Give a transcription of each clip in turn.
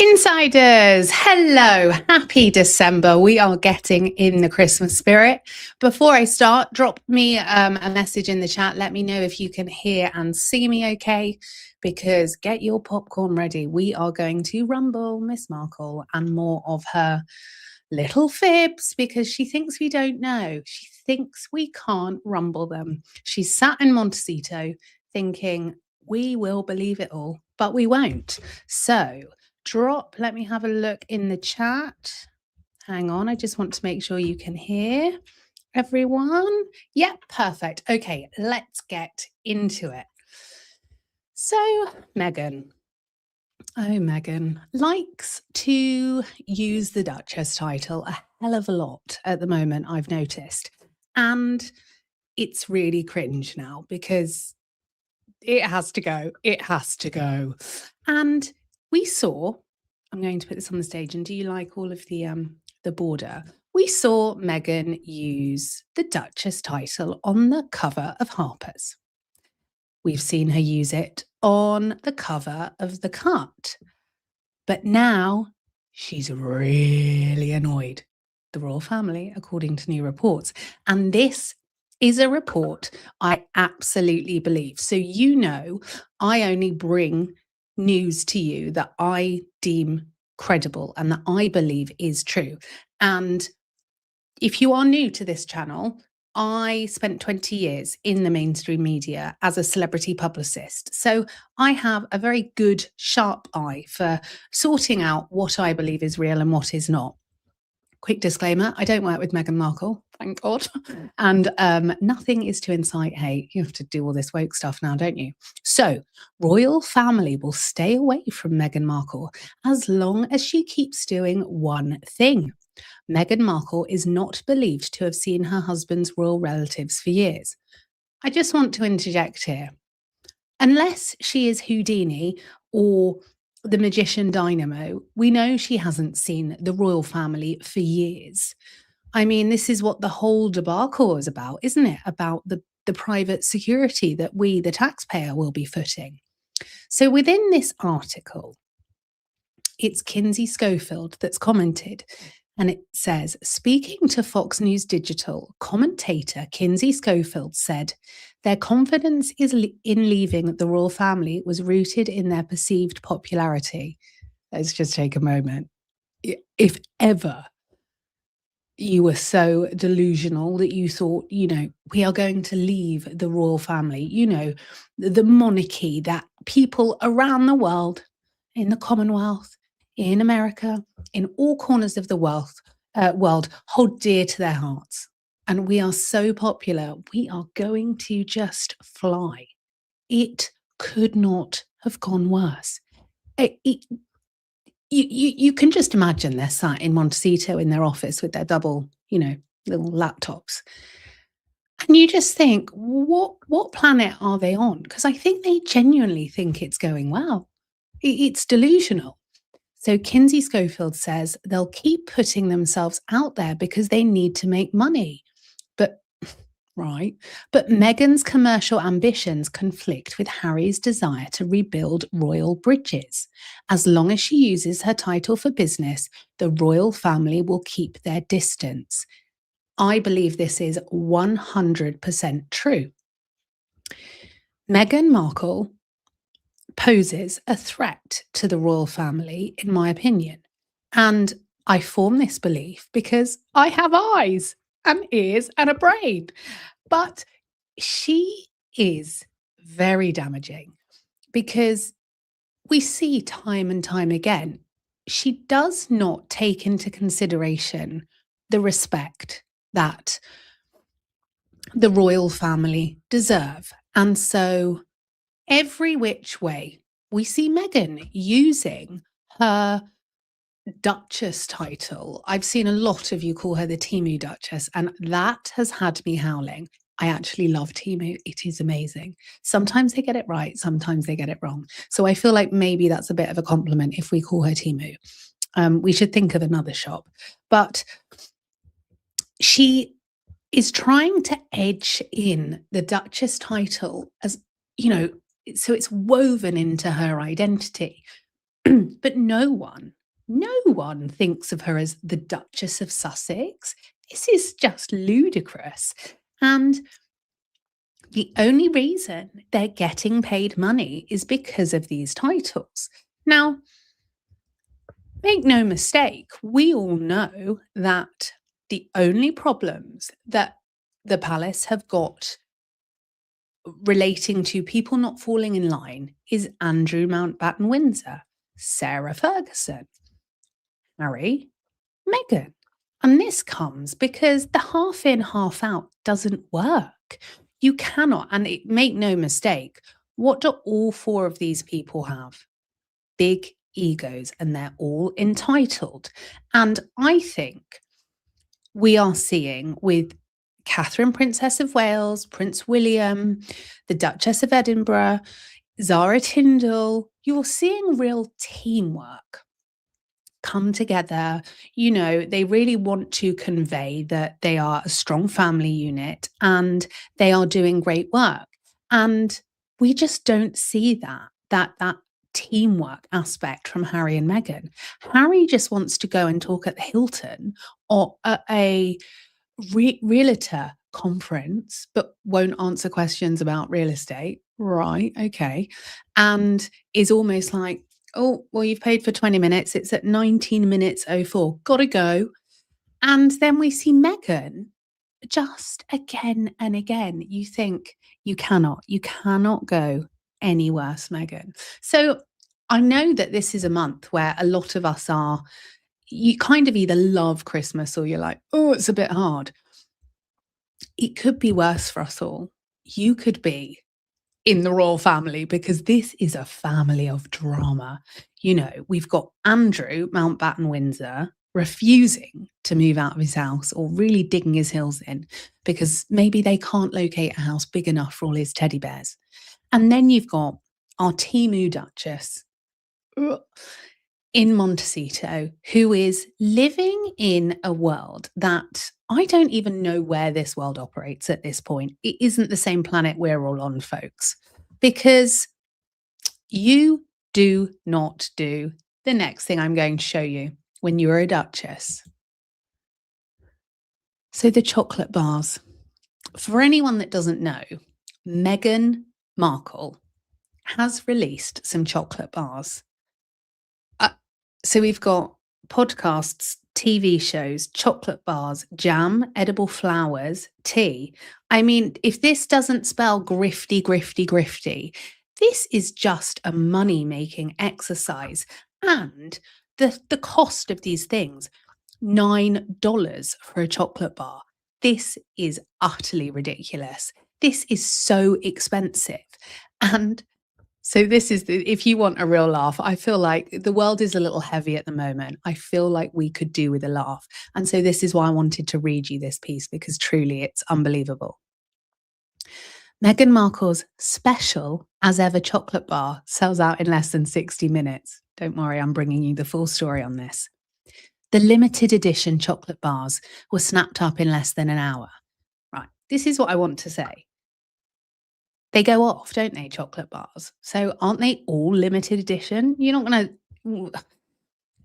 Insiders, hello, happy December. We are getting in the Christmas spirit. Before I start, drop me a message in the chat. Let me know if you can hear and see me okay, because get your popcorn ready. We are going to rumble Miss Markle and more of her little fibs because she thinks we don't know. She thinks we can't rumble them. She's sat in Montecito thinking we will believe it all, but we won't. So let me have a look in the chat. Hang on, I just want to make sure you can hear everyone. Yep, perfect. Okay, let's get into it. So Meghan likes to use the Duchess title a hell of a lot at the moment, I've noticed. And it's really cringe now because it has to go. It has to go. And we saw, I'm going to put this on the stage, and do you like all of the border? We saw Meghan use the Duchess title on the cover of Harper's. We've seen her use it on the cover of The Cut. But now she's really annoyed the royal family, according to new reports. And this is a report I absolutely believe. So you know, I only bring news to you that I deem credible and that I believe is true. And if you are new to this channel, I spent 20 years in the mainstream media as a celebrity publicist. So I have a very good, sharp eye for sorting out what I believe is real and what is not. Quick disclaimer, I don't work with Meghan Markle, thank God. And nothing is to incite hate. You have to do all this woke stuff now, don't you? So, royal family will stay away from Meghan Markle as long as she keeps doing one thing. Meghan Markle is not believed to have seen her husband's royal relatives for years. I just want to interject here. Unless she is Houdini or the magician Dynamo, we know she hasn't seen the royal family for years. I mean, this is what the whole debacle is about, isn't it? About the private security that we, the taxpayer, will be footing. So within this article, it's Kinsey Schofield that's commented. And it says, speaking to Fox News Digital, commentator Kinsey Schofield said their confidence in leaving the royal family was rooted in their perceived popularity. Let's just take a moment. If ever you were so delusional that you thought, you know, we are going to leave the royal family, you know, the monarchy that people around the world, in the Commonwealth, in America, in all corners of the world hold dear to their hearts. And we are so popular, we are going to just fly. It could not have gone worse. You can just imagine they're sat in Montecito in their office with their double, you know, little laptops. And you just think, what planet are they on? Because I think they genuinely think it's going well. It's delusional. So Kinsey Schofield says they'll keep putting themselves out there because they need to make money. But Meghan's commercial ambitions conflict with Harry's desire to rebuild royal bridges. As long as she uses her title for business, the royal family will keep their distance. I believe this is 100% true. Meghan Markle poses a threat to the royal family, in my opinion. And I form this belief because I have eyes and ears and a brain. But she is very damaging because we see time and time again, she does not take into consideration the respect that the royal family deserve. And so every which way we see Meghan using her Duchess title. I've seen a lot of you call her the Temu Duchess, and that has had me howling. I actually love Temu. It is amazing. Sometimes they get it right, sometimes they get it wrong. So I feel like maybe that's a bit of a compliment if we call her Temu. We should think of another shop. But she is trying to edge in the Duchess title as, you know, so it's woven into her identity. But no one thinks of her as the Duchess of Sussex. This is just ludicrous. And the only reason they're getting paid money is because of these titles. Now, make no mistake, we all know that the only problems that the palace have got relating to people not falling in line is Andrew Mountbatten Windsor, Sarah Ferguson, Harry, Meghan. And this comes because the half in, half out doesn't work. You cannot, and make no mistake, what do all four of these people have? Big egos, and they're all entitled. And I think we are seeing with Catherine, Princess of Wales, Prince William, the Duchess of Edinburgh, Zara Tindall, you're seeing real teamwork come together. You know, they really want to convey that they are a strong family unit and they are doing great work. And we just don't see that teamwork aspect from Harry and Meghan. Harry just wants to go and talk at the Hilton or at a realtor conference, but won't answer questions about real estate. Right, okay. And is almost like, oh, well, you've paid for 20 minutes. It's at 19 minutes 04. Gotta go. And then we see Meghan just again and again. You think you cannot go any worse, Meghan. So I know that this is a month where a lot of us are, you kind of either love Christmas or you're like, oh, it's a bit hard. It could be worse for us all. You could be in the royal family because this is a family of drama. You know, we've got Andrew Mountbatten Windsor refusing to move out of his house or really digging his heels in because maybe they can't locate a house big enough for all his teddy bears. And then you've got our Timu Duchess in Montecito, who is living in a world that I don't even know where this world operates at this point. It isn't the same planet we're all on, folks, because you do not do the next thing I'm going to show you when you're a duchess. So the chocolate bars. For anyone that doesn't know, Meghan Markle has released some chocolate bars. So we've got podcasts, TV shows, chocolate bars, jam, edible flowers, tea. I mean, if this doesn't spell grifty, grifty, grifty, this is just a money-making exercise. And the cost of these things, $9 for a chocolate bar. This is utterly ridiculous. This is so expensive. And so this is if you want a real laugh, I feel like the world is a little heavy at the moment. I feel like we could do with a laugh. And so this is why I wanted to read you this piece because truly it's unbelievable. Meghan Markle's special as ever chocolate bar sells out in less than 60 minutes. Don't worry, I'm bringing you the full story on this. The limited edition chocolate bars were snapped up in less than an hour. Right, this is what I want to say. They go off, don't they, chocolate bars? So aren't they all limited edition? You're not going to...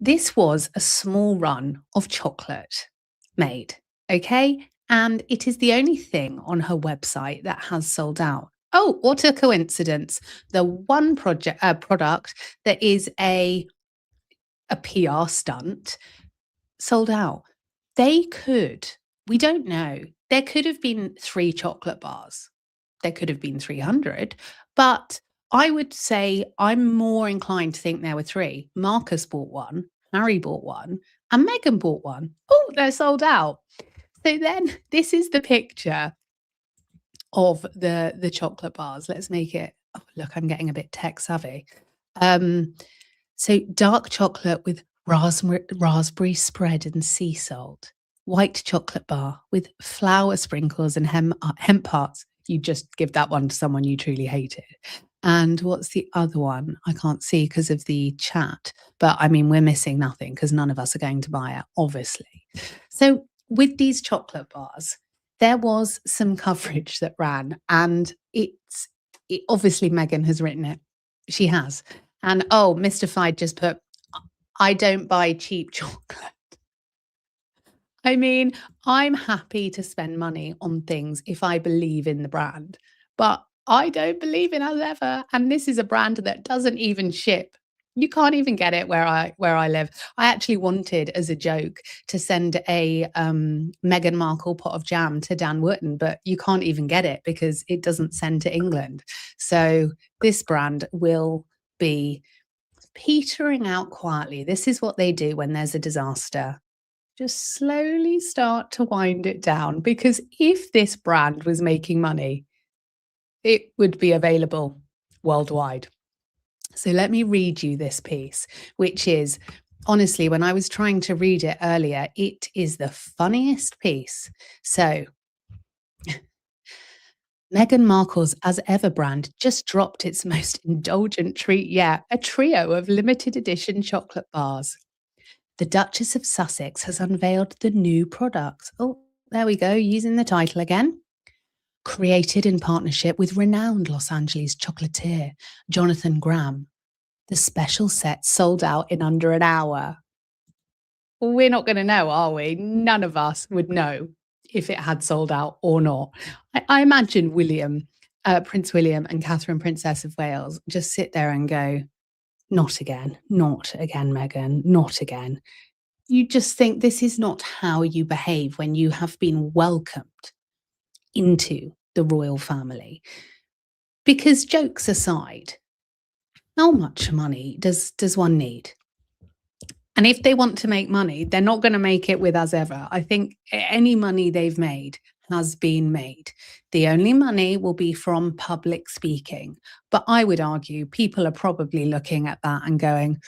This was a small run of chocolate made, okay? And it is the only thing on her website that has sold out. Oh, what a coincidence. The one product that is a PR stunt sold out. We don't know. There could have been 3 chocolate bars. There could have been 300, but I would say I'm more inclined to think there were 3. Marcus bought one, Harry bought one, and Meghan bought one. Oh, they're sold out. So then this is the picture of the chocolate bars. Let's make it, oh, look, I'm getting a bit tech savvy. So dark chocolate with raspberry spread and sea salt. White chocolate bar with flour sprinkles and hemp hearts. You just give that one to someone you truly hated. And what's the other one? I can't see because of the chat. But I mean, we're missing nothing because none of us are going to buy it, obviously. So with these chocolate bars, there was some coverage that ran, and it obviously Meghan has written it. She has. And oh, Mystified just put, I don't buy cheap chocolate. I mean, I'm happy to spend money on things if I believe in the brand, but I don't believe in As Ever, and this is a brand that doesn't even ship. You can't even get it where I live. I actually wanted, as a joke, to send a Meghan Markle pot of jam to Dan Wootton, but you can't even get it because it doesn't send to England. So this brand will be petering out quietly. This is what they do when there's a disaster. Just slowly start to wind it down, because if this brand was making money, it would be available worldwide. So let me read you this piece, which is honestly, when I was trying to read it earlier, it is the funniest piece. So Meghan Markle's As Ever brand just dropped its most indulgent treat yet, a trio of limited edition chocolate bars. The Duchess of Sussex has unveiled the new product. Oh, there we go, using the title again. Created in partnership with renowned Los Angeles chocolatier Jonathan Graham, the special set sold out in under an hour. We're not going to know, are we? None of us would know if it had sold out or not. I imagine Prince William and Catherine, Princess of Wales, just sit there and go, not again, Meghan, not again. You just think this is not how you behave when you have been welcomed into the royal family. Because jokes aside, how much money does one need? And if they want to make money, they're not going to make it with As Ever. I think any money they've made has been made. The only money will be from public speaking. But I would argue people are probably looking at that and going,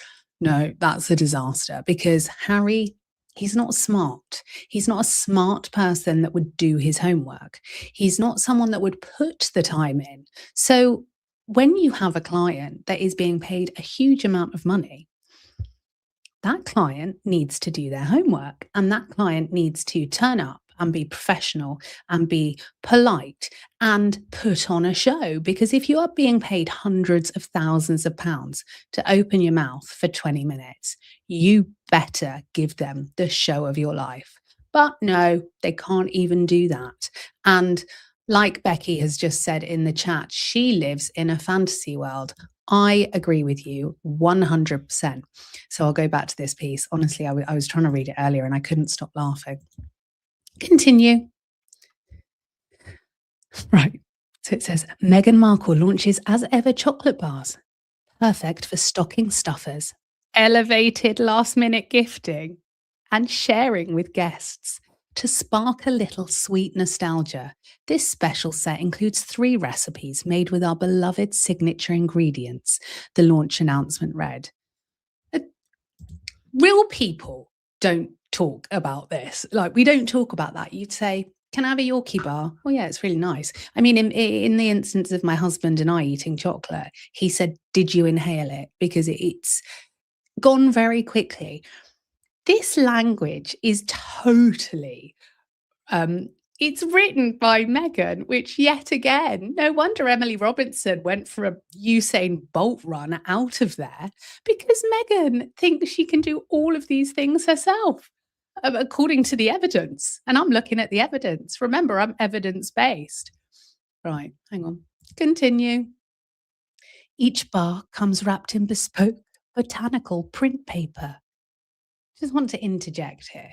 no, that's a disaster, because Harry, he's not smart. He's not a smart person that would do his homework. He's not someone that would put the time in. So when you have a client that is being paid a huge amount of money, that client needs to do their homework, and that client needs to turn up and be professional and be polite and put on a show. Because if you are being paid hundreds of thousands of pounds to open your mouth for 20 minutes, you better give them the show of your life. But no, they can't even do that. And like Becky has just said in the chat, she lives in a fantasy world. I agree with you 100%. So I'll go back to this piece. Honestly, I was trying to read it earlier and I couldn't stop laughing. Continue. Right. So it says, Meghan Markle launches As Ever chocolate bars, perfect for stocking stuffers, elevated last minute gifting, and sharing with guests. To spark a little sweet nostalgia, this special set includes 3 recipes made with our beloved signature ingredients, the launch announcement read. Real people don't talk about this. Like, we don't talk about that. You'd say, can I have a Yorkie bar? Oh yeah, it's really nice. I mean, in the instance of my husband and I eating chocolate, he said, did you inhale it? Because it's gone very quickly. This language is totally, it's written by Meghan, which yet again, no wonder Emily Robinson went for a Usain Bolt run out of there, because Meghan thinks she can do all of these things herself, according to the evidence. And I'm looking at the evidence. Remember, I'm evidence-based. Right, hang on. Continue. Each bar comes wrapped in bespoke botanical print paper. Just want to interject here.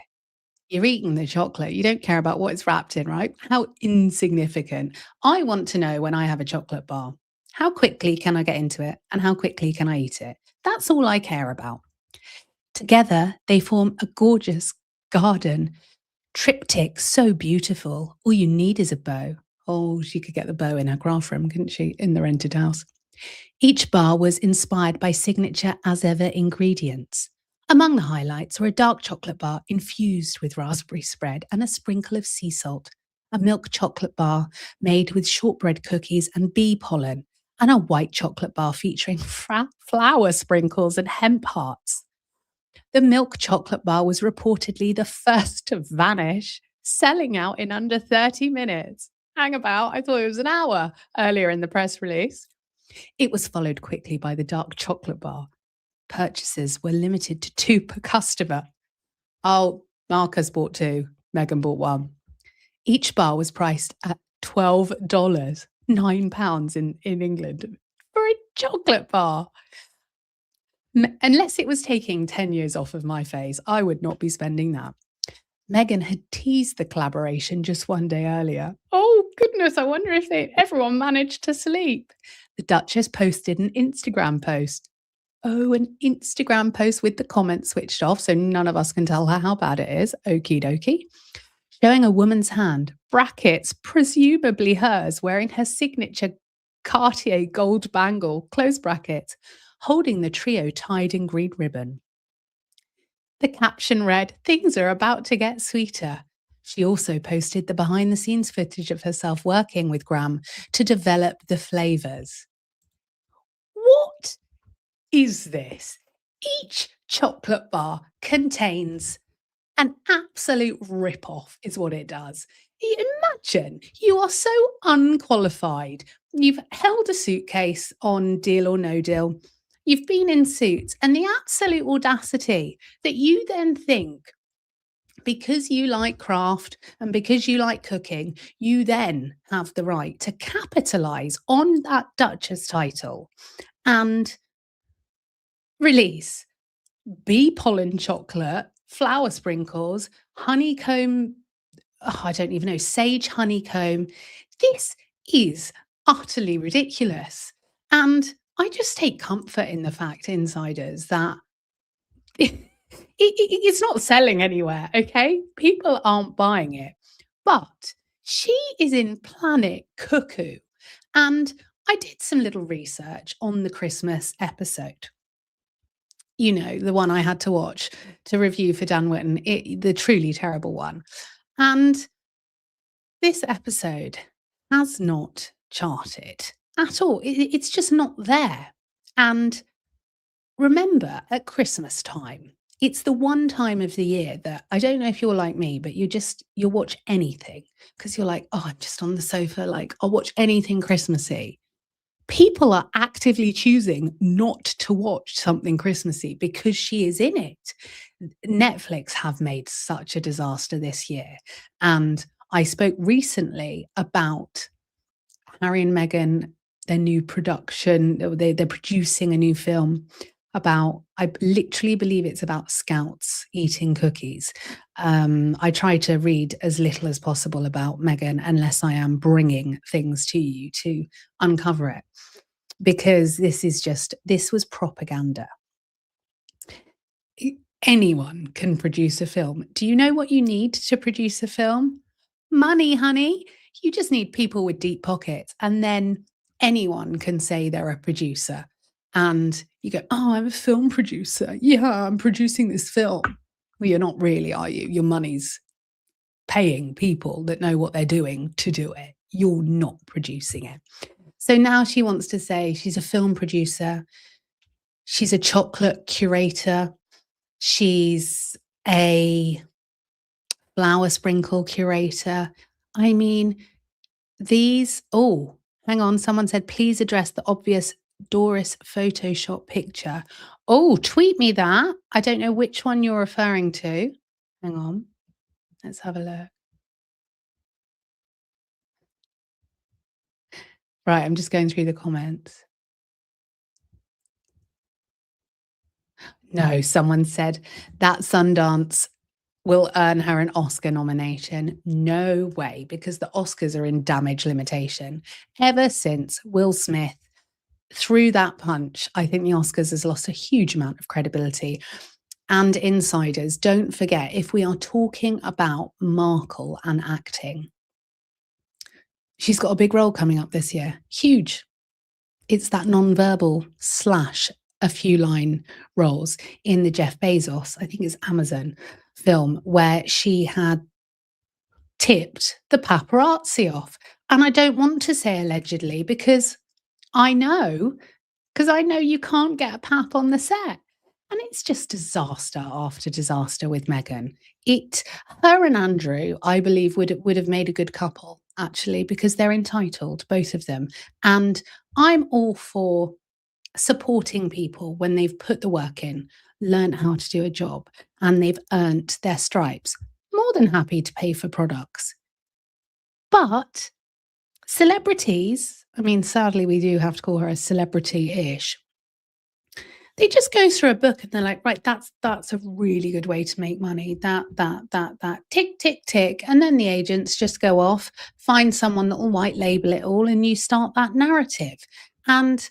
You're eating the chocolate. You don't care about what it's wrapped in, right? How insignificant. I want to know, when I have a chocolate bar, how quickly can I get into it and how quickly can I eat it? That's all I care about. Together, they form a gorgeous garden triptych, so beautiful. All you need is a bow. Oh, she could get the bow in her craft room, couldn't she, in the rented house? Each bar was inspired by signature As Ever ingredients. Among the highlights were a dark chocolate bar infused with raspberry spread and a sprinkle of sea salt, a milk chocolate bar made with shortbread cookies and bee pollen, and a white chocolate bar featuring flower sprinkles and hemp hearts. The milk chocolate bar was reportedly the first to vanish, selling out in under 30 minutes. Hang about, I thought it was an hour earlier in the press release. It was followed quickly by the dark chocolate bar. Purchases were limited to 2 per customer. Oh, Marcus bought 2, Meghan bought 1. Each bar was priced at $12, £9 in England for a chocolate bar. Unless it was taking 10 years off of my face, I would not be spending that. Meghan had teased the collaboration just one day earlier. Oh, goodness, I wonder if everyone managed to sleep. The Duchess posted an Instagram post. Oh, an Instagram post with the comments switched off, so none of us can tell her how bad it is. Okie dokie. Showing a woman's hand, brackets, presumably hers, wearing her signature Cartier gold bangle, close brackets, holding the trio tied in green ribbon. The caption read, "Things are about to get sweeter." She also posted the behind the scenes footage of herself working with Graham to develop the flavours. What is this? Each chocolate bar contains an absolute rip-off, is what it does. Imagine you are so unqualified. You've held a suitcase on Deal or No Deal. You've been in suits, and the absolute audacity that you then think, because you like craft and because you like cooking, you then have the right to capitalize on that Duchess title and release bee pollen chocolate, flower sprinkles, honeycomb, I don't even know, sage honeycomb. This is utterly ridiculous. And I just take comfort in the fact, insiders, that it's not selling anywhere, okay? People aren't buying it. But she is in planet cuckoo. And I did some little research on the Christmas episode. You know, the one I had to watch to review for Dan Whitten, the truly terrible one. And this episode has not charted at all. It's just not there. And remember, at Christmas time, it's the one time of the year that I don't know if you're like me, but you'll watch anything because you're like, oh, I'm just on the sofa, like I'll watch anything Christmassy. People are actively choosing not to watch something Christmassy because she is in it. Netflix have made such a disaster this year. And I spoke recently about Harry and Meghan, their new production. They're producing a new film about, I literally believe it's about scouts eating cookies. I try to read as little as possible about Meghan unless I am bringing things to you to uncover it, because this was propaganda. Anyone can produce a film. Do you know what you need to produce a film? Money, honey. You just need people with deep pockets, and then anyone can say they're a producer. And you go, oh, I'm a film producer. Yeah, I'm producing this film. Well, you're not really, are you? Your money's paying people that know what they're doing to do it. You're not producing it. So now she wants to say she's a film producer. She's a chocolate curator. She's a flower sprinkle curator. I mean, hang on. Someone said, please address the obvious Doris Photoshop picture. Oh, tweet me that. I don't know which one you're referring to. Hang on. Let's have a look. Right, I'm just going through the comments. No, someone said that Sundance will earn her an Oscar nomination. No way, because the Oscars are in damage limitation. Ever since Will Smith threw that punch, I think the Oscars has lost a huge amount of credibility. And insiders, don't forget, if we are talking about Markle and acting, she's got a big role coming up this year. Huge. It's that non-verbal / a few line roles in the Jeff Bezos, I think it's Amazon film, where she had tipped the paparazzi off. And I don't want to say allegedly because I know you can't get a pap on the set. And it's just disaster after disaster with Meghan. Her and Andrew, I believe, would have made a good couple. actually, because they're entitled, both of them. And I'm all for supporting people when they've put the work in, learned how to do a job, and they've earned their stripes. More than happy to pay for products. But celebrities, I mean, sadly, we do have to call her a celebrity-ish. They just go through a book and they're like, right, that's a really good way to make money. That, tick, tick, tick. And then the agents just go off, find someone that will white label it all, and you start that narrative. And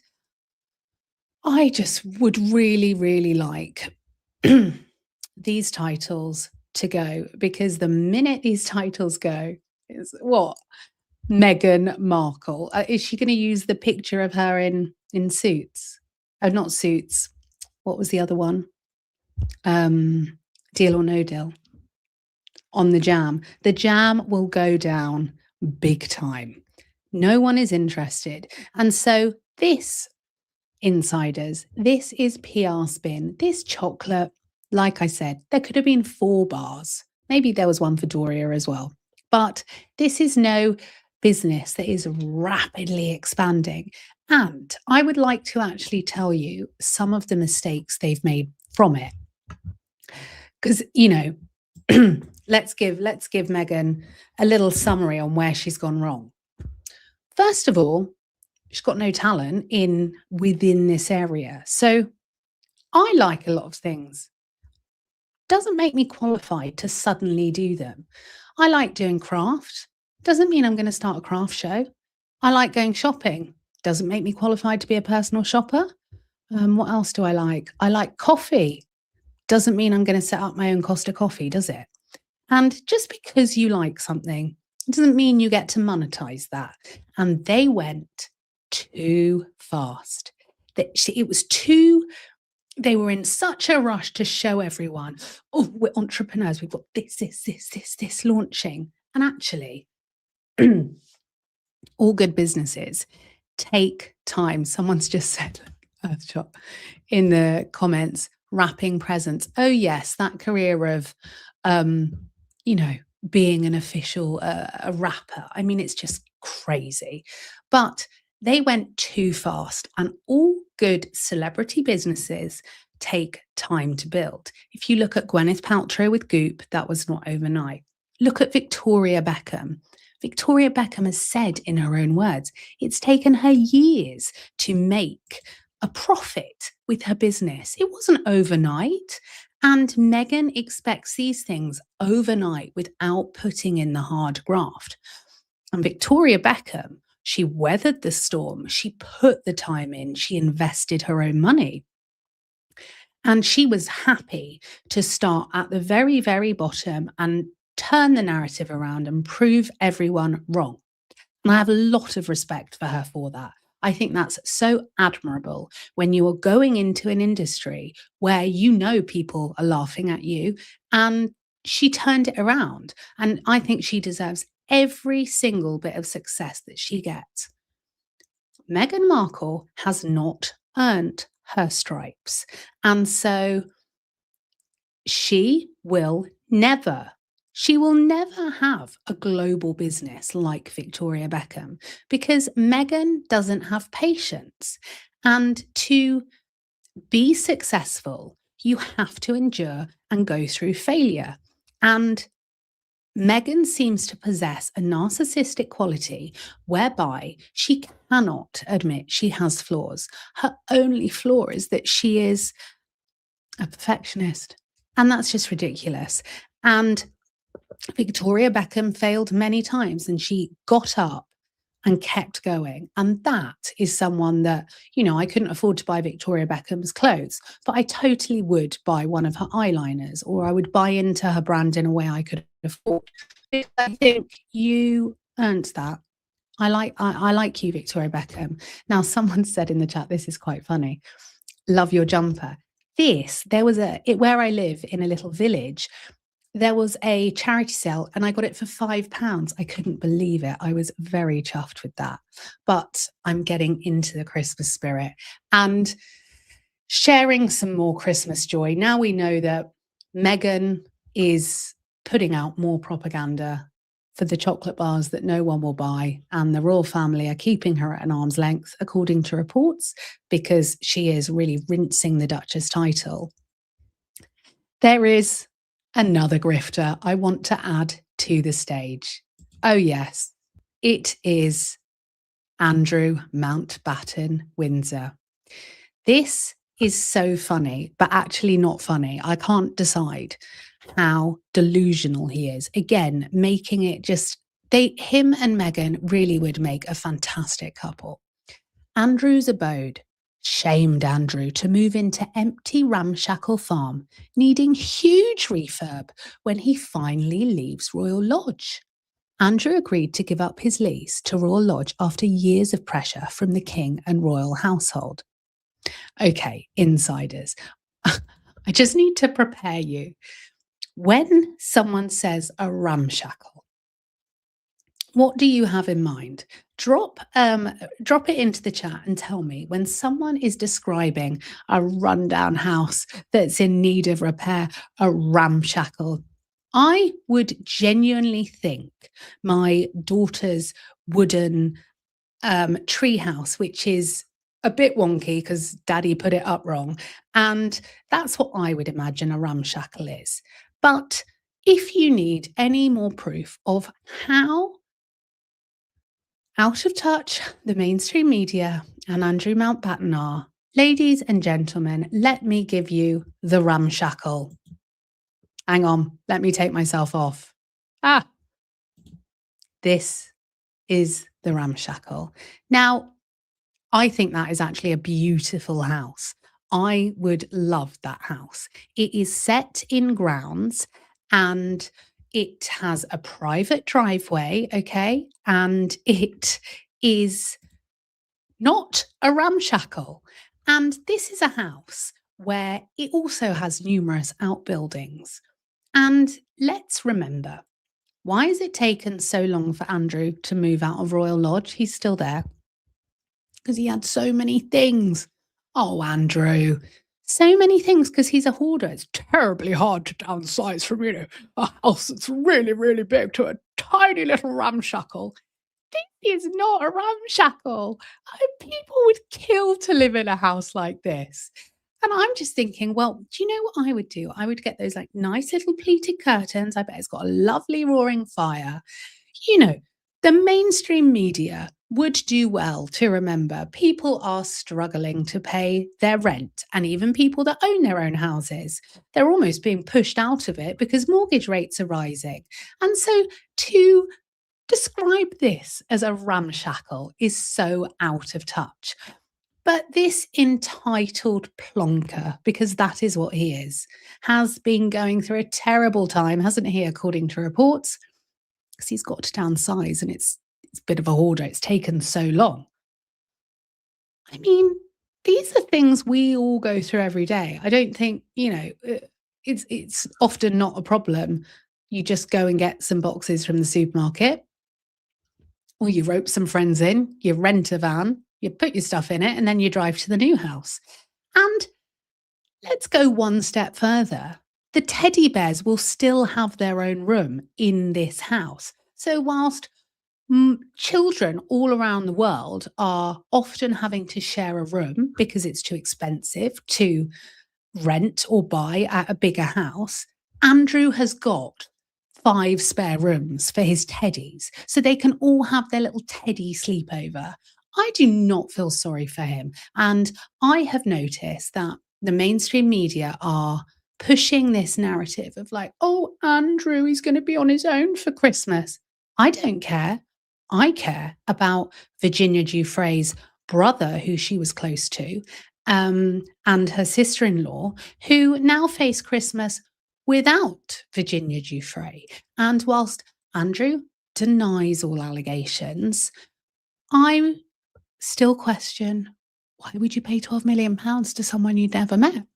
I just would really, really like these titles to go, because the minute these titles go, is what? Meghan Markle. Is she going to use the picture of her in Suits? Oh, not Suits. What was the other one? Deal or No Deal. On the Jam. The Jam will go down big time. No one is interested. And so this, insiders, this is PR spin. This chocolate, like I said, there could have been 4 bars. Maybe there was one for Doria as well. But this is no business that is rapidly expanding. And I would like to actually tell you some of the mistakes they've made from it. Because, you know, let's give Meghan a little summary on where she's gone wrong. First of all, she's got no talent within this area. So I like a lot of things. Doesn't make me qualified to suddenly do them. I like doing craft. Doesn't mean I'm going to start a craft show. I like going shopping. Doesn't make me qualified to be a personal shopper. What else do I like? I like coffee. Doesn't mean I'm going to set up my own Costa coffee, does it? And just because you like something doesn't mean you get to monetize that. And they went too fast. It was too, they were in such a rush to show everyone, oh, we're entrepreneurs, we've got this launching. And actually, all good businesses take time. Someone's just said, Earthshot, in the comments, wrapping presents. Oh yes, that career of, you know, being an official, a rapper. I mean, it's just crazy. But they went too fast, and all good celebrity businesses take time to build. If you look at Gwyneth Paltrow with Goop, that was not overnight. Look at Victoria Beckham. Victoria Beckham has said in her own words, it's taken her years to make a profit with her business. It wasn't overnight. And Meghan expects these things overnight without putting in the hard graft. And Victoria Beckham, she weathered the storm. She put the time in. She invested her own money. And she was happy to start at the very, very bottom and turn the narrative around and prove everyone wrong. And I have a lot of respect for her for that. I think that's so admirable when you are going into an industry where you know people are laughing at you, and she turned it around. And I think she deserves every single bit of success that she gets. Meghan Markle has not earned her stripes. And so she will never have a global business like Victoria Beckham, because Meghan doesn't have patience. And to be successful, you have to endure and go through failure. And Meghan seems to possess a narcissistic quality whereby she cannot admit she has flaws. Her only flaw is that she is a perfectionist. And that's just ridiculous. And Victoria Beckham failed many times, and she got up and kept going. And that is someone that, you know, I couldn't afford to buy Victoria Beckham's clothes, but I totally would buy one of her eyeliners, or I would buy into her brand in a way I could afford. I think you earned that. I like you, Victoria Beckham. Now, someone said in the chat, this is quite funny, love your jumper. There was where I live in a little village, there was a charity sale and I got it for £5. I couldn't believe it. I was very chuffed with that. But I'm getting into the Christmas spirit and sharing some more Christmas joy. Now we know that Meghan is putting out more propaganda for the chocolate bars that no one will buy, and the royal family are keeping her at an arm's length, according to reports, because she is really rinsing the Duchess title. There is another grifter I want to add to the stage. Oh, yes, it is Andrew Mountbatten, Windsor. This is so funny, but actually not funny. I can't decide how delusional he is. Again, making it just, him and Meghan really would make a fantastic couple. Andrew's abode shamed Andrew to move into empty ramshackle farm, needing huge refurb when he finally leaves Royal Lodge. Andrew agreed to give up his lease to Royal Lodge after years of pressure from the king and royal household. Okay, insiders, I just need to prepare you. When someone says a ramshackle, what do you have in mind? Drop it into the chat and tell me when someone is describing a rundown house that's in need of repair, a ramshackle. I would genuinely think my daughter's wooden treehouse, which is a bit wonky because daddy put it up wrong. And that's what I would imagine a ramshackle is. But if you need any more proof of how out of touch the mainstream media and Andrew Mountbatten are, ladies and gentlemen, let me give you the ramshackle. Hang on, let me take myself off. This is the ramshackle. Now, I think that is actually a beautiful house. I would love that house. It is set in grounds and it has a private driveway, okay? And it is not a ramshackle. And this is a house where it also has numerous outbuildings. And let's remember, why has it taken so long for Andrew to move out of Royal Lodge? He's still there. Because he had so many things. Oh, Andrew, so many things because he's a hoarder. It's terribly hard to downsize from, a house that's really, really big to a tiny little ramshackle. This is not a ramshackle. People would kill to live in a house like this. And I'm just thinking, well, do you know what I would do? I would get those like nice little pleated curtains. I bet it's got a lovely roaring fire. The mainstream media would do well to remember people are struggling to pay their rent, and even people that own their own houses, they're almost being pushed out of it because mortgage rates are rising. And so to describe this as a ramshackle is so out of touch. But this entitled plonker, because that is what he is, has been going through a terrible time, hasn't he, according to reports? Because he's got to downsize and it's a bit of a hoarder. It's taken so long. I mean, these are things we all go through every day. I don't think, it's often not a problem. You just go and get some boxes from the supermarket, or you rope some friends in, you rent a van, you put your stuff in it, and then you drive to the new house. And let's go one step further. The teddy bears will still have their own room in this house. So whilst children all around the world are often having to share a room because it's too expensive to rent or buy at a bigger house, Andrew has got 5 spare rooms for his teddies, so they can all have their little teddy sleepover. I do not feel sorry for him. And I have noticed that the mainstream media are pushing this narrative of like, oh, Andrew, he's going to be on his own for Christmas. I don't care. I care about Virginia Giuffre's brother, who she was close to, and her sister-in-law, who now face Christmas without Virginia Giuffre. And whilst Andrew denies all allegations, I still question, why would you pay £12 million to someone you'd never met?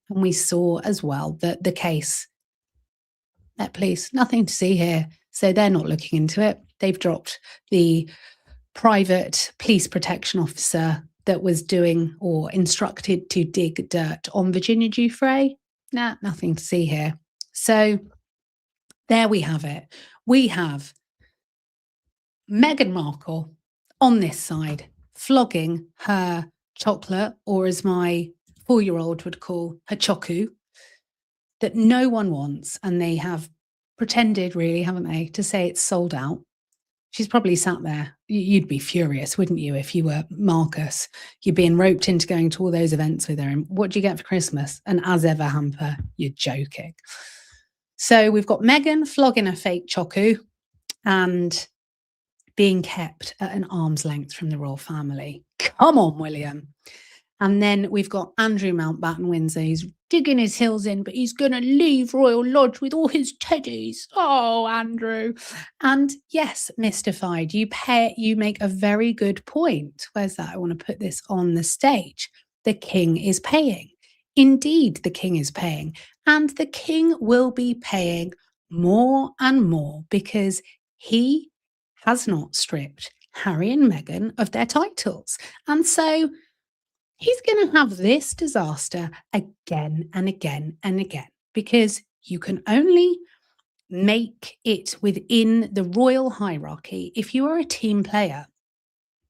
And we saw as well that the case, Met Police, nothing to see here. So they're not looking into it. They've dropped the private police protection officer that was doing or instructed to dig dirt on Virginia Giuffre. Nothing to see here. So there we have it. We have Meghan Markle on this side, flogging her chocolate, or as my 4-year-old would call her chocu, that no one wants. And they have pretended, really, haven't they, to say it's sold out. She's probably sat there. You'd be furious, wouldn't you, if you were Marcus? You're being roped into going to all those events with her. And what do you get for Christmas? An as ever hamper. You're joking. So we've got Meghan flogging a fake chocu and being kept at an arm's length from the royal family. Come on, William. And then we've got Andrew Mountbatten, Windsor. He's digging his heels in, but he's going to leave Royal Lodge with all his teddies. Oh, Andrew. And yes, mystified. You make a very good point. Where's that? I want to put this on the stage. The king is paying. Indeed, the king is paying. And the king will be paying more and more because he has not stripped Harry and Meghan of their titles. And so he's going to have this disaster again and again and again, because you can only make it within the royal hierarchy if you are a team player.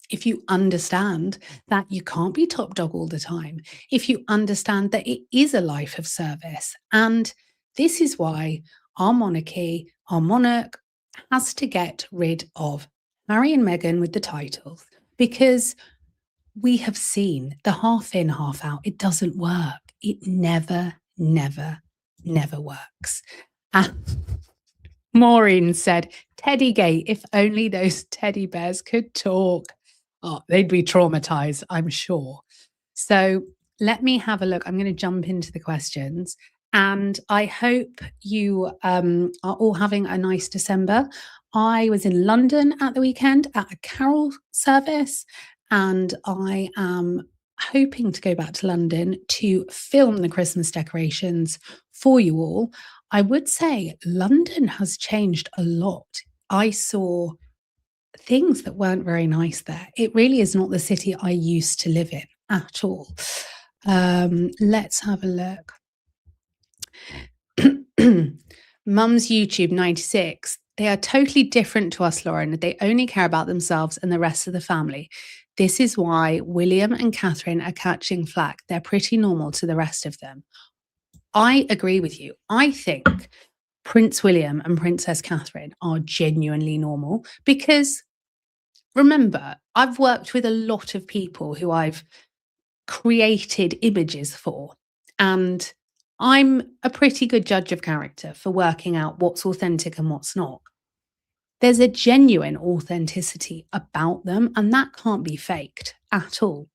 If you understand that you can't be top dog all the time, if you understand that it is a life of service. And this is why our monarchy, our monarch, has to get rid of Harry and Meghan with the titles, because we have seen the half in, half out. It doesn't work. It never, never, never works. And Maureen said, Teddygate, if only those teddy bears could talk. Oh, they'd be traumatized, I'm sure. So let me have a look. I'm going to jump into the questions. And I hope you are all having a nice December. I was in London at the weekend at a carol service, and I am hoping to go back to London to film the Christmas decorations for you all. I would say London has changed a lot. I saw things that weren't very nice there. It really is not the city I used to live in at all. Let's have a look. Mum's YouTube 96. They are totally different to us, Lauren. They only care about themselves and the rest of the family. This is why William and Catherine are catching flack. They're pretty normal to the rest of them. I agree with you. I think Prince William and Princess Catherine are genuinely normal because, remember, I've worked with a lot of people who I've created images for, and I'm a pretty good judge of character for working out what's authentic and what's not. There's a genuine authenticity about them, and that can't be faked at all.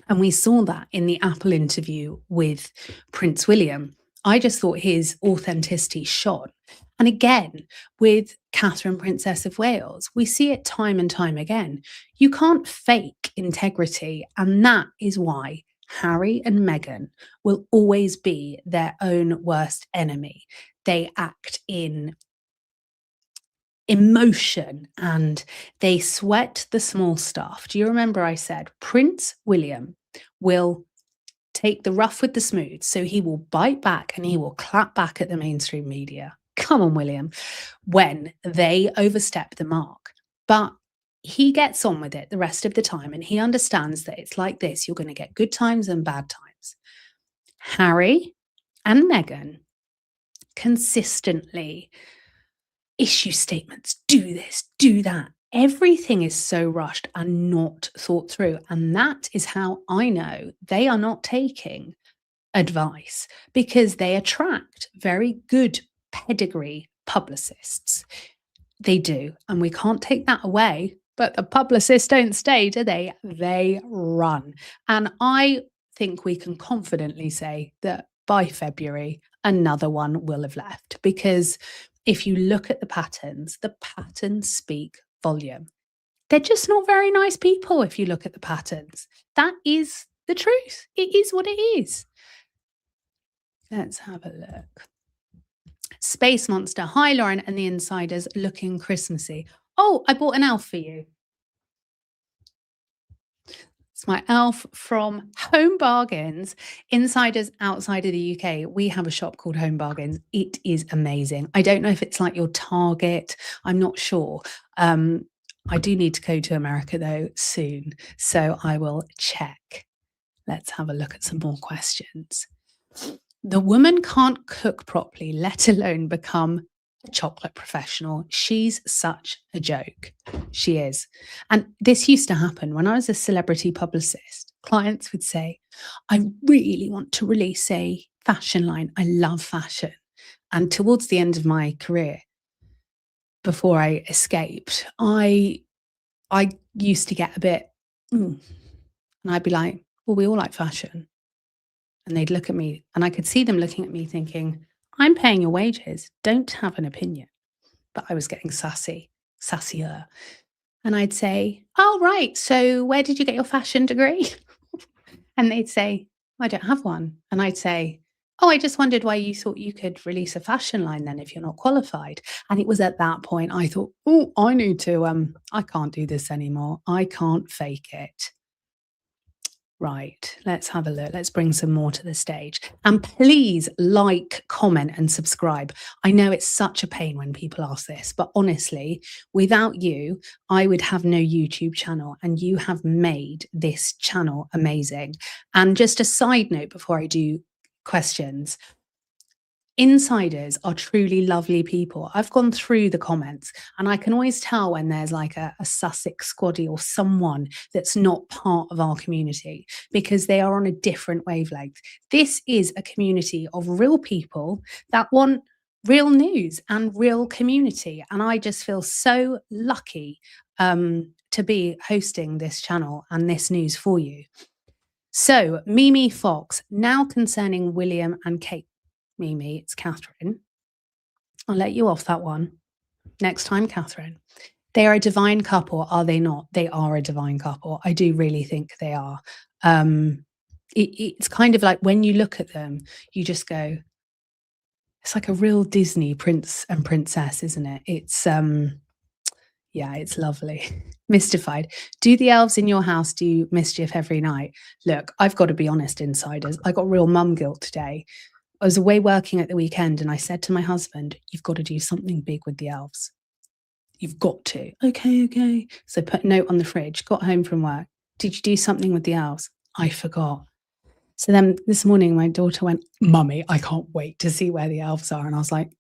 And we saw that in the Apple interview with Prince William. I just thought his authenticity shone. And again, with Catherine, Princess of Wales, we see it time and time again. You can't fake integrity. And that is why Harry and Meghan will always be their own worst enemy. They act in emotion and they sweat the small stuff. Do you remember I said Prince William will take the rough with the smooth? So he will bite back and he will clap back at the mainstream media. Come on, William, when they overstep the mark. But he gets on with it the rest of the time, and he understands that it's like this. You're going to get good times and bad times. Harry and Meghan consistently issue statements, do this, do that. Everything is so rushed and not thought through. And that is how I know they are not taking advice, because they attract very good pedigree publicists. They do. And we can't take that away. But the publicists don't stay, do they? They run. And I think we can confidently say that by February, another one will have left, because if you look at the patterns speak volume. They're just not very nice people if you look at the patterns. That is the truth. It is what it is. Let's have a look. Space Monster. Hi, Lauren and the Insiders, looking Christmassy. Oh, I bought an elf for you. It's my elf from Home Bargains. Insiders outside of the UK, we have a shop called Home Bargains. It is amazing. I don't know if it's like your Target. I'm not sure. I do need to go to America though soon, so I will check. Let's have a look at some more questions. The woman can't cook properly, let alone become a chocolate professional. She's such a joke. She is. And this used to happen when I was a celebrity publicist. Clients would say, I really want to release a fashion line. I love fashion. And towards the end of my career, before I escaped, I used to get a bit, and I'd be like, well, we all like fashion. And they'd look at me and I could see them looking at me thinking, I'm paying your wages. Don't have an opinion. But I was getting sassy, sassier. And I'd say, oh, right. So where did you get your fashion degree? And they'd say, I don't have one. And I'd say, oh, I just wondered why you thought you could release a fashion line then if you're not qualified. And it was at that point I thought, oh, I need to, I can't do this anymore. I can't fake it. Right, let's have a look. Let's bring some more to the stage. And please like, comment, and subscribe. I know it's such a pain when people ask this, but honestly, without you, I would have no YouTube channel, and you have made this channel amazing. And just a side note before I do questions, insiders are truly lovely people. I've gone through the comments and I can always tell when there's like a Sussex squaddy or someone that's not part of our community because they are on a different wavelength. This is a community of real people that want real news and real community. And I just feel so lucky to be hosting this channel and this news for you. So, Mimi Fox, now concerning William and Kate. Mimi, it's Catherine. I'll let you off that one. Next time, Catherine. They are a divine couple, are they not? They are a divine couple. I do really think they are. It's kind of like when you look at them, you just go, it's like a real Disney prince and princess, isn't it? It's yeah, it's lovely. Mystified. Do the elves in your house do mischief every night? Look, I've got to be honest, insiders. I got real mum guilt today. I was away working at the weekend and I said to my husband, you've got to do something big with the elves. You've got to. Okay. So put a note on the fridge, got home from work. Did you do something with the elves? I forgot. So then this morning, my daughter went, Mummy, I can't wait to see where the elves are. And I was like,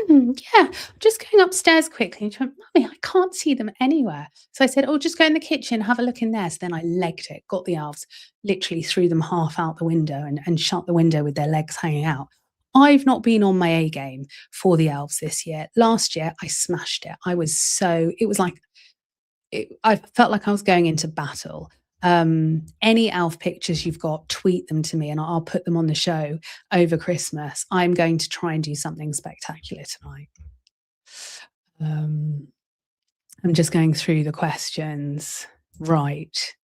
yeah, I'm just going upstairs quickly. And she went, Mummy, I can't see them anywhere. So I said, oh, just go in the kitchen, have a look in there. So then I legged it, got the elves, literally threw them half out the window and shut the window with their legs hanging out. I've not been on my A game for the elves this year. Last year, I smashed it. It was like, I felt like I was going into battle. Any elf pictures you've got, tweet them to me and I'll put them on the show over Christmas. I'm going to try and do something spectacular tonight. I'm just going through the questions. Right.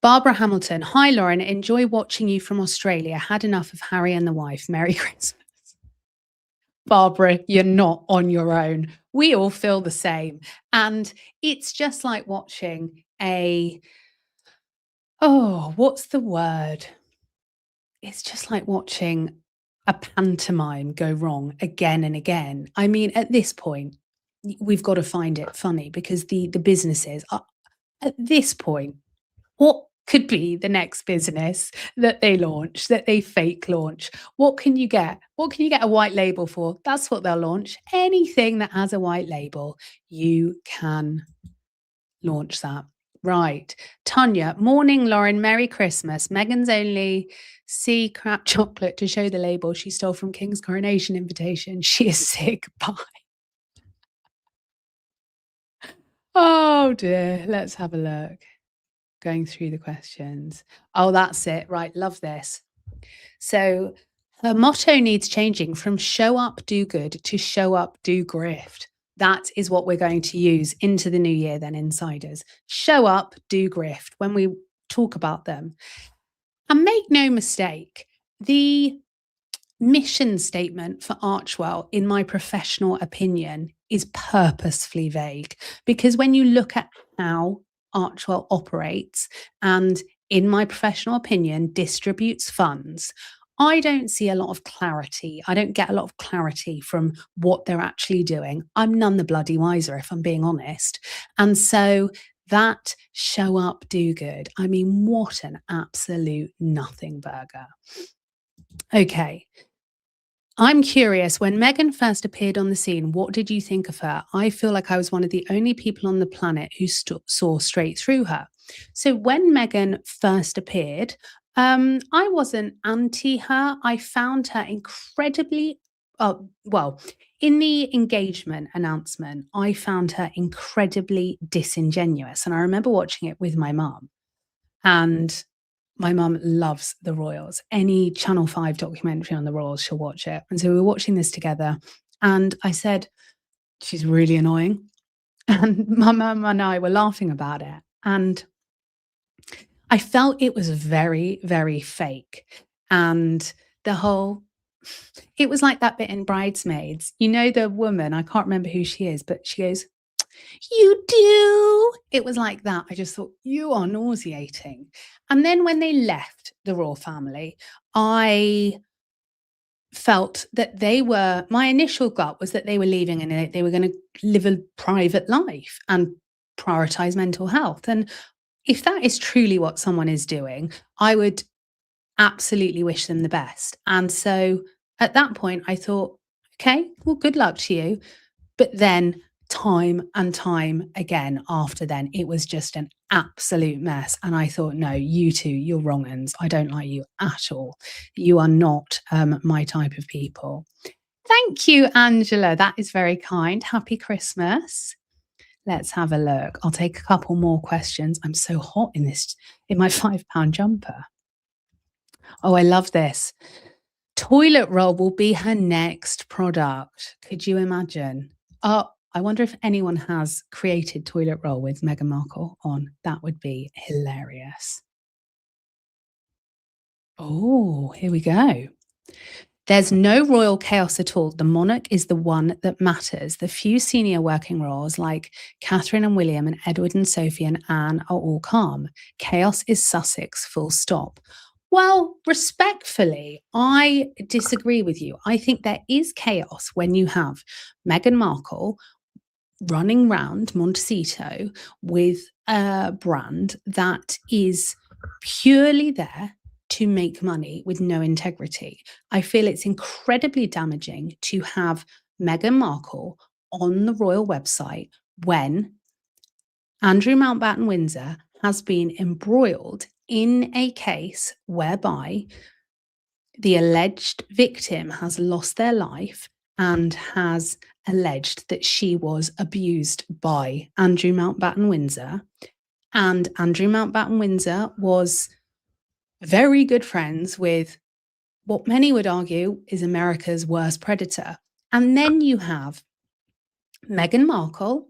Barbara Hamilton. Hi, Lauren. Enjoy watching you from Australia. Had enough of Harry and the wife. Merry Christmas. Barbara, you're not on your own. We all feel the same. And it's just like watching what's the word? It's just like watching a pantomime go wrong again and again. I mean, at this point, we've got to find it funny because the businesses are, at this point, what could be the next business that they launch, that they fake launch? What can you get? What can you get a white label for? That's what they'll launch. Anything that has a white label, you can launch that. Right. Tanya, morning, Lauren. Merry Christmas. Meghan's only sea crap chocolate to show the label she stole from King's coronation invitation. She is sick. Bye. Oh dear. Let's have a look. Going through the questions. Oh, that's it. Right. Love this. So her motto needs changing from show up, do good to show up, do grift. That is what we're going to use into the new year then, insiders. Show up, do grift when we talk about them. And make no mistake, the mission statement for Archewell, in my professional opinion, is purposefully vague. Because when you look at how Archewell operates and, in my professional opinion, distributes funds, I don't see a lot of clarity. I don't get a lot of clarity from what they're actually doing. I'm none the bloody wiser, if I'm being honest. And so that show up, do good. I mean, what an absolute nothing burger. Okay. I'm curious, when Meghan first appeared on the scene, what did you think of her? I feel like I was one of the only people on the planet who saw straight through her. So when Meghan first appeared, I wasn't anti her. I found her incredibly, well, in the engagement announcement, I found her incredibly disingenuous. And I remember watching it with my mum. And my mum loves the royals. Any Channel 5 documentary on the royals, she'll watch it. And so we were watching this together, and I said, "She's really annoying." And my mum and I were laughing about it. And I felt it was very, very fake. And the whole it was like that bit in Bridesmaids. You know, the woman, I can't remember who she is, but she goes, "You do." It was like that. I just thought, you are nauseating. And then when they left the royal family, I felt that my initial gut was that they were leaving and they were going to live a private life and prioritize mental health. And if that is truly what someone is doing, I would absolutely wish them the best. And so at that point, I thought, okay, well, good luck to you. But then time and time again after then, it was just an absolute mess. And I thought, no, you two, you're wrong uns. I don't like you at all. You are not my type of people. Thank you, Angela. That is very kind. Happy Christmas. Let's have a look. I'll take a couple more questions. I'm so hot in my £5 jumper. Oh, I love this. Toilet roll will be her next product. Could you imagine? Oh, I wonder if anyone has created toilet roll with Meghan Markle on. That would be hilarious. Oh, here we go. There's no royal chaos at all. The monarch is the one that matters. The few senior working royals like Catherine and William and Edward and Sophie and Anne are all calm. Chaos is Sussex, full stop. Well, respectfully, I disagree with you. I think there is chaos when you have Meghan Markle running round Montecito with a brand that is purely there to make money with no integrity. I feel it's incredibly damaging to have Meghan Markle on the royal website when Andrew Mountbatten Windsor has been embroiled in a case whereby the alleged victim has lost their life and has alleged that she was abused by Andrew Mountbatten Windsor. And Andrew Mountbatten Windsor was very good friends with what many would argue is America's worst predator. And then you have Meghan Markle,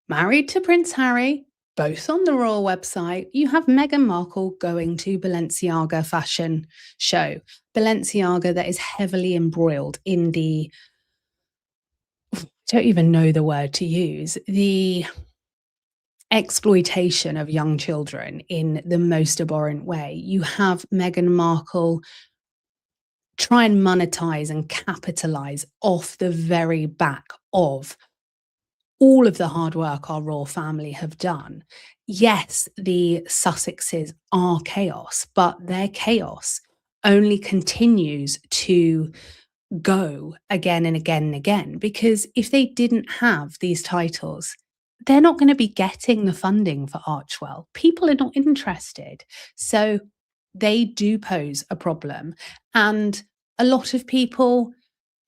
married to Prince Harry, both on the royal website. You have Meghan Markle going to Balenciaga fashion show. Balenciaga that is heavily embroiled in the, I don't even know the word to use, the exploitation of young children in the most abhorrent way. You have Meghan Markle try and monetize and capitalize off the very back of all of the hard work our royal family have done. Yes, the Sussexes are chaos, but their chaos only continues to go again and again and again, because if they didn't have these titles, they're not going to be getting the funding for Archwell. People are not interested. So they do pose a problem. And a lot of people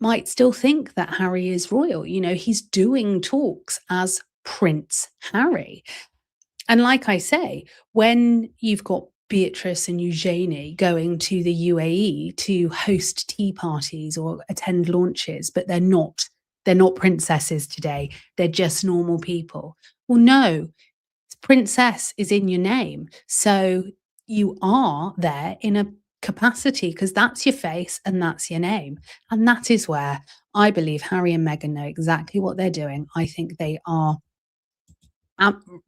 might still think that Harry is royal. You know, he's doing talks as Prince Harry. And like I say, when you've got Beatrice and Eugenie going to the UAE to host tea parties or attend launches, but they're not princesses today. They're just normal people. Well, no, princess is in your name. So you are there in a capacity because that's your face and that's your name. And that is where I believe Harry and Meghan know exactly what they're doing. I think they are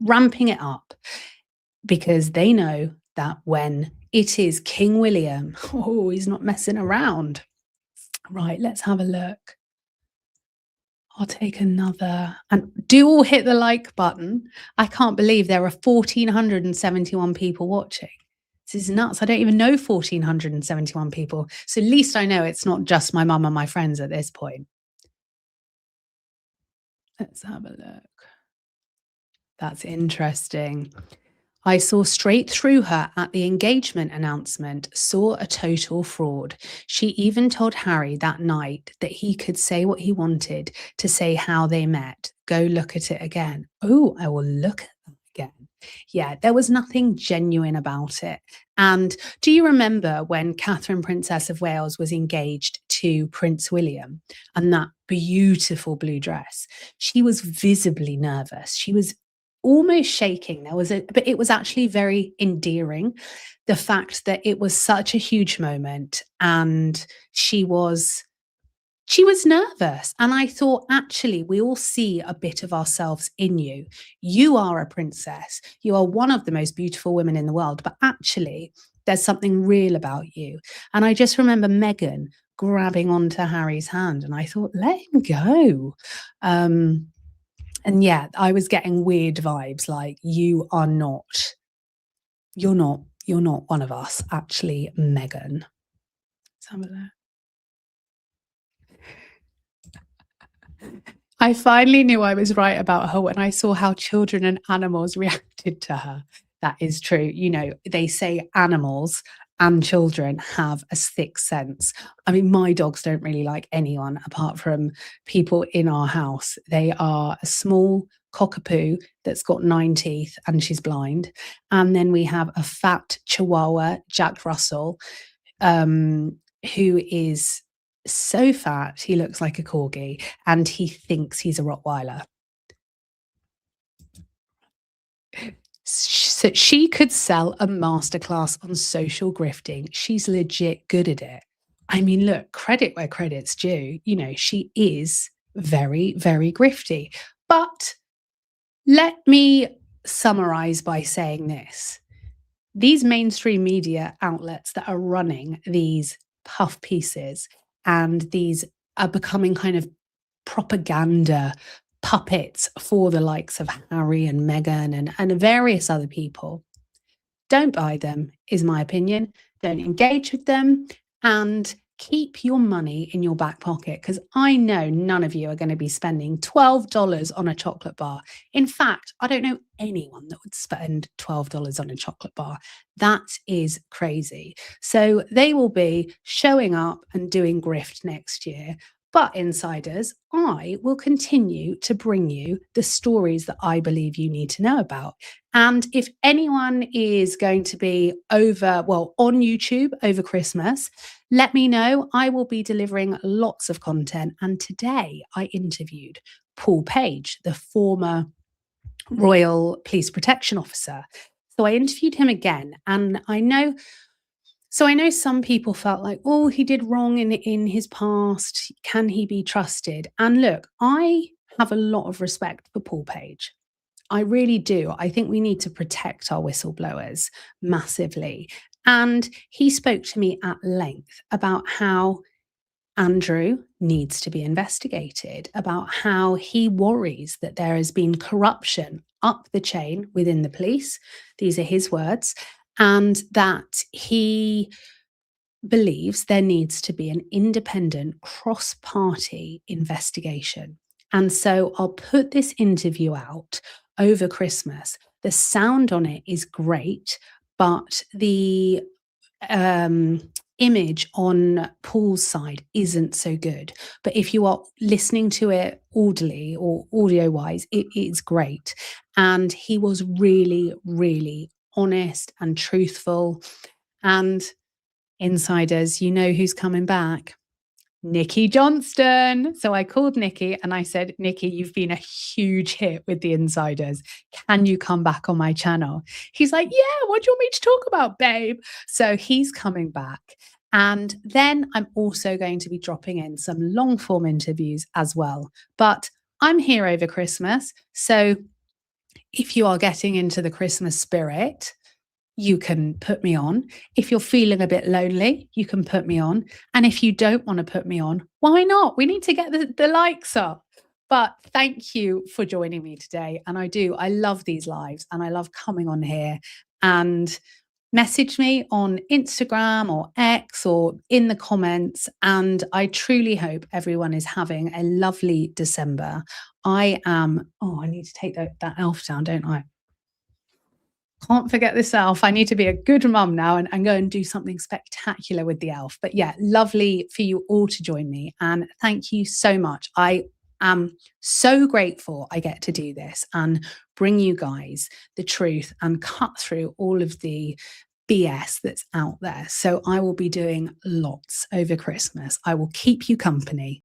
ramping it up because they know that when It is King William. Oh, he's not messing around. Right, let's have a look. I'll take another, and do all hit the like button. I can't believe there are 1,471 people watching. This is nuts. I don't even know 1,471 people. So at least I know it's not just my mum and my friends at this point. Let's have a look. That's interesting. I saw straight through her at the engagement announcement, saw a total fraud. She even told Harry that night that he could say what he wanted to say how they met. Go look at it again. Oh, I will look at that again. Yeah, there was nothing genuine about it. And do you remember when Catherine, Princess of Wales, was engaged to Prince William and that beautiful blue dress? She was visibly nervous. She was almost shaking. But it was actually very endearing. The fact that it was such a huge moment and she was nervous. And I thought, actually, we all see a bit of ourselves in you. You are a princess. You are one of the most beautiful women in the world. But actually, there's something real about you. And I just remember Meghan grabbing onto Harry's hand. And I thought, let him go. And yeah, I was getting weird vibes like, you're not one of us, actually, Meghan. Let's have a look. I finally knew I was right about her when I saw how children and animals reacted to her. That is true. You know, they say animals and children have a sixth sense. I mean, my dogs don't really like anyone apart from people in our house. They are a small cockapoo that's got 9 teeth and she's blind. And then we have a fat Chihuahua, Jack Russell, who is so fat he looks like a corgi and he thinks he's a Rottweiler. So she could sell a masterclass on social grifting. She's legit good at it. I mean, look, credit where credit's due. You know, she is very, very grifty. But let me summarize by saying this. These mainstream media outlets that are running these puff pieces and these are becoming kind of propaganda puppets for the likes of Harry and Meghan and various other people. Don't buy them, is my opinion. Don't engage with them and keep your money in your back pocket because I know none of you are going to be spending $12 on a chocolate bar. In fact, I don't know anyone that would spend $12 on a chocolate bar. That is crazy. So they will be showing up and doing grift next year. But insiders, I will continue to bring you the stories that I believe you need to know about. And if anyone is going to be on YouTube over Christmas, let me know. I will be delivering lots of content. And today I interviewed Paul Page, the former Royal Police Protection Officer. So I interviewed him again. And I know some people felt like, oh, he did wrong in his past. Can he be trusted? And look, I have a lot of respect for Paul Page. I really do. I think we need to protect our whistleblowers massively. And he spoke to me at length about how Andrew needs to be investigated, about how he worries that there has been corruption up the chain within the police. These are his words. And that he believes there needs to be an independent cross-party investigation. And so I'll put this interview out over Christmas. The sound on it is great, but the image on Paul's side isn't so good. But if you are listening to it audibly or audio-wise, it is great. And he was really, really honest and truthful. And insiders, you know who's coming back? Nikki Johnston. So I called Nikki and I said, Nikki, you've been a huge hit with the insiders. Can you come back on my channel? He's like, yeah, what do you want me to talk about, babe? So he's coming back. And then I'm also going to be dropping in some long form interviews as well. But I'm here over Christmas. So if you are getting into the Christmas spirit, you can put me on. If you're feeling a bit lonely, you can put me on. And if you don't want to put me on, why not? We need to get the likes up. But thank you for joining me today. And I love these lives and I love coming on here and message me on Instagram or X or in the comments. And I truly hope everyone is having a lovely December. I need to take that elf down, don't I? Can't forget this elf. I need to be a good mum now and go and do something spectacular with the elf. But yeah, lovely for you all to join me. And thank you so much. I am so grateful I get to do this and bring you guys the truth and cut through all of the BS that's out there. So I will be doing lots over Christmas. I will keep you company.